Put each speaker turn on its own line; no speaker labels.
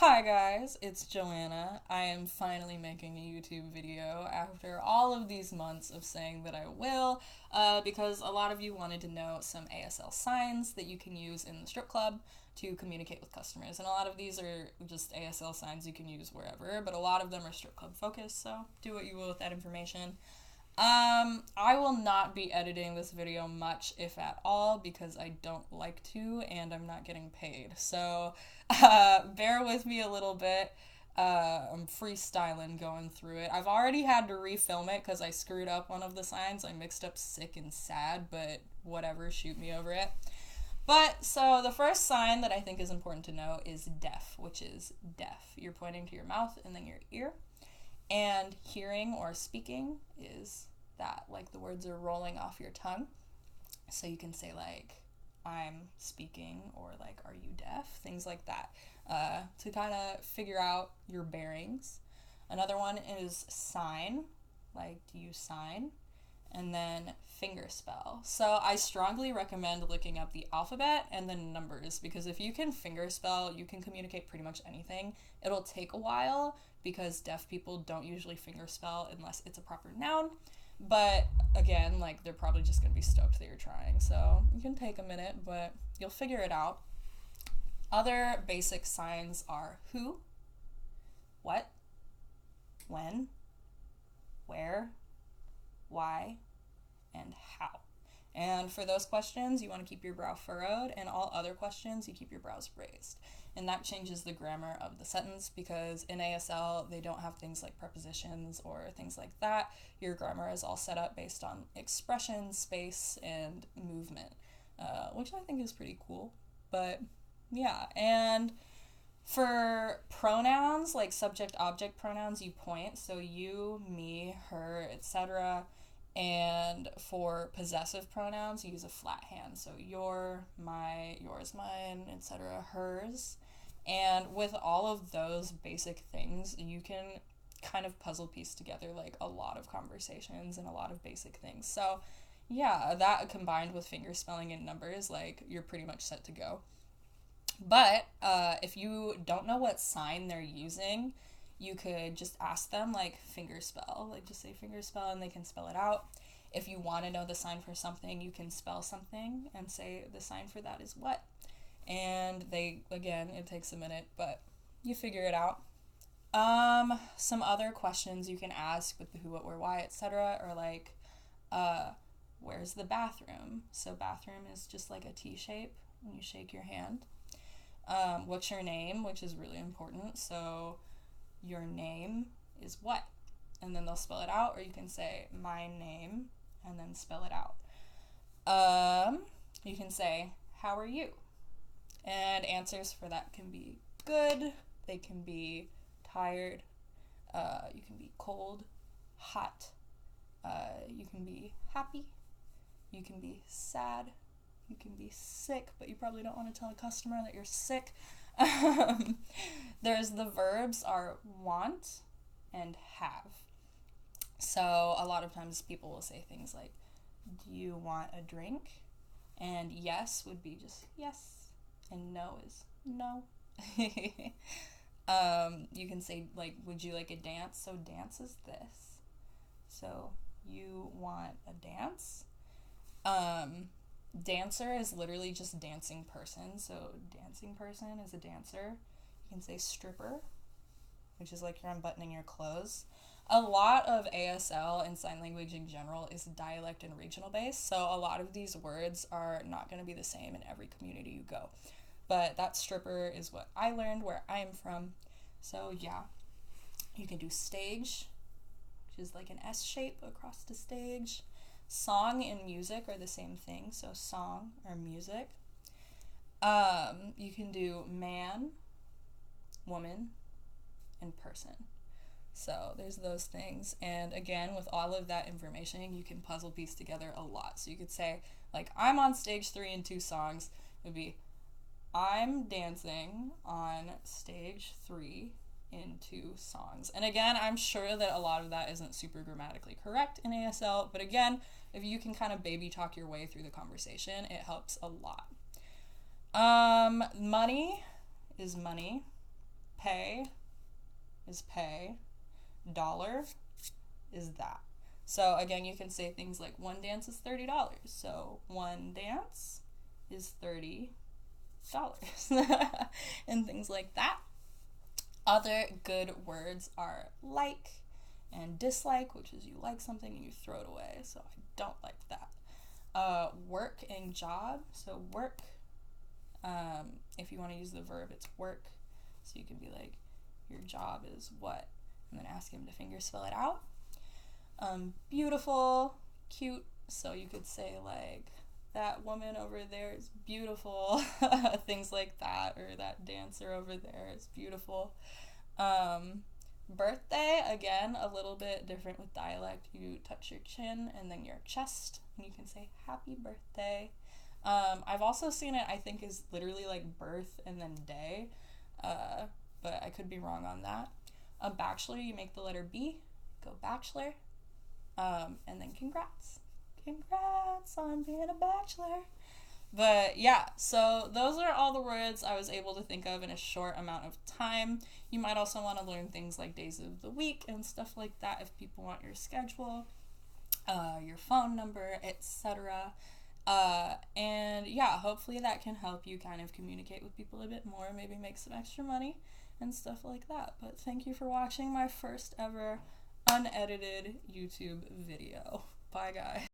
Hi guys, it's Joanna. I am finally making a YouTube video after all of these months of saying that I will, because a lot of you wanted to know some ASL signs that you can use in the strip club to communicate with customers. And a lot of these are just ASL signs you can use wherever, but a lot of them are strip club focused, so do what you will with that information. I will not be editing this video much, if at all, because I don't like to and I'm not getting paid. So, bear with me a little bit. I'm freestyling going through it. I've already had to refilm it because I screwed up one of the signs. I mixed up sick and sad, but whatever, shoot me over it. But, so the first sign that I think is important to know is deaf, which is deaf. You're pointing to your mouth and then your ear. And hearing or speaking is that, like, the words are rolling off your tongue. So you can say, like, I'm speaking, or, like, are you deaf? Things like that, to kind of figure out your bearings. Another one is sign, like, do you sign? And then finger spell. So I strongly recommend looking up the alphabet and then numbers, because if you can finger spell, you can communicate pretty much anything. It'll take a while because deaf people don't usually finger spell unless it's a proper noun. But again, like, they're probably just gonna be stoked that you're trying. So you can take a minute, but you'll figure it out. Other basic signs are who, what, when, where, why, and how. And for those questions, you want to keep your brow furrowed, and all other questions, you keep your brows raised. And that changes the grammar of the sentence, because in ASL, they don't have things like prepositions or things like that. Your grammar is all set up based on expression, space, and movement, which I think is pretty cool. But yeah, and for pronouns, like subject-object pronouns, you point. So you, me, her, etc. And for possessive pronouns, you use a flat hand. So your, my, yours, mine, etc., hers. And with all of those basic things, you can kind of puzzle piece together, like, a lot of conversations and a lot of basic things. So yeah, that combined with finger spelling and numbers, like, you're pretty much set to go. But if you don't know what sign they're using, you could just ask them, like, finger spell. Like, just say finger spell and they can spell it out. If you want to know the sign for something, you can spell something and say the sign for that is what. And again, it takes a minute, but you figure it out. Some other questions you can ask with the who, what, where, why, etc. are like, where's the bathroom? So bathroom is just like a T shape when you shake your hand. What's your name, which is really important. So your name is what? And then they'll spell it out, or you can say my name and then spell it out. You can say, how are you? And answers for that can be good, they can be tired, you can be cold, hot, you can be happy, you can be sad, you can be sick, but you probably don't want to tell a customer that you're sick. There's the verbs are want and have. So a lot of times people will say things like, do you want a drink? And yes would be just yes, and no is no. You can say, like, would you like a dance? So dance is this. So you want a dance? Dancer is literally just dancing person. So dancing person is a dancer. You can say stripper, which is like you're unbuttoning your clothes. A lot of ASL and sign language in general is dialect and regional based, so a lot of these words are not going to be the same in every community you go. But that stripper is what I learned where I'm from. So yeah, you can do stage, which is like an S shape across the stage. Song and music are the same thing, so song or music. You can do man, woman, and person. So there's those things. And again, with all of that information, you can puzzle piece together a lot. So you could say, like, I'm on stage 3 in 2 songs. It would be, I'm dancing on stage 3 in 2 songs. And again, I'm sure that a lot of that isn't super grammatically correct in ASL, but again, if you can kind of baby talk your way through the conversation, it helps a lot. Money is money. Pay is pay. Dollar is that. So again, you can say things like one dance is $30. So one dance is $30. And things like that. Other good words are like and dislike, which is you like something and you throw it away. So I don't like that. Work and job. So work, if you want to use the verb, it's work. So you can be like, your job is what? And then ask him to finger spell it out. Beautiful, cute. So you could say like, that woman over there is beautiful. Things like that. Or that dancer over there is beautiful. Birthday, again, a little bit different with dialect. You touch your chin and then your chest, and you can say happy birthday. I've also seen it, I think, is literally like birth and then day, but I could be wrong on that. A bachelor, you make the letter B, go bachelor, and then congrats. Congrats on being a bachelor. But yeah, so those are all the words I was able to think of in a short amount of time. You might also want to learn things like days of the week and stuff like that if people want your schedule, your phone number, etc. And yeah, hopefully that can help you kind of communicate with people a bit more, maybe make some extra money and stuff like that. But thank you for watching my first ever unedited YouTube video. Bye, guys.